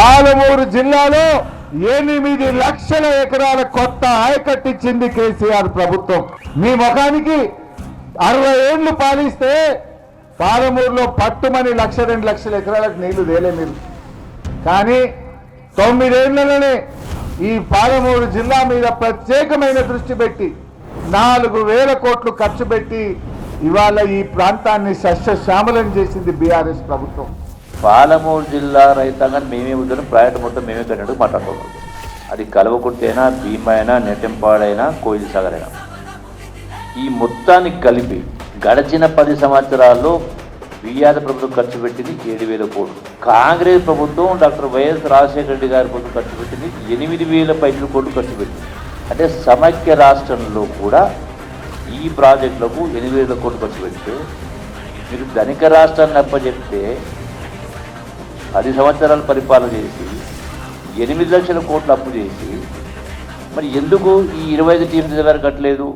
పాలమూరు జిల్లాలో 8 లక్షల ఎకరాల కొత్త ఆయకట్టు ఇచ్చింది కేసీఆర్ ప్రభుత్వం. మీ ముఖానికి 60 ఏళ్లు పాలిస్తే పాలమూరులో పట్టుమని 1-2 లక్షల ఎకరాలకు నీళ్లు తేలే మీరు. కానీ 9 ఏళ్లలోనే ఈ పాలమూరు జిల్లా మీద ప్రత్యేకమైన దృష్టి పెట్టి 4,000 కోట్లు ఖర్చు పెట్టి ఇవాళ ఈ ప్రాంతాన్ని సస్యశ్యామలం చేసింది బీఆర్ఎస్ ప్రభుత్వం. పాలమూరు జిల్లా రైతాంగాన్ని మేమే ఉద్యోగం ప్రాజెక్టు మొత్తం మేమే కట్టినట్టు మాట్లాడుతున్నాం. అది కల్వకుర్తి, భీమైనా, నెట్టెంపాడైనా, కోయిల్ సాగర్ అయినా ఈ మొత్తానికి కలిపి గడిచిన 10 సంవత్సరాల్లో బీఆర్ఎస్ ప్రభుత్వం ఖర్చు పెట్టింది 7,000 కోట్లు. కాంగ్రెస్ ప్రభుత్వం డాక్టర్ వైఎస్ రాజశేఖర రెడ్డి గారి ప్రభుత్వం ఖర్చు పెట్టింది 8,000 కోట్లు ఖర్చు పెట్టింది. అంటే సమైక్య రాష్ట్రంలో కూడా ఈ ప్రాజెక్టులకు 8,000 కోట్లు ఖర్చు పెడితే మీరు ధనిక రాష్ట్రాన్ని అప్పచెప్తే 10 సంవత్సరాలు పరిపాలన చేసి 8 లక్షల కోట్లు అప్పు చేసి మరి ఎందుకు ఈ 25 టీఎంసీ దగ్గర కట్టలేదు?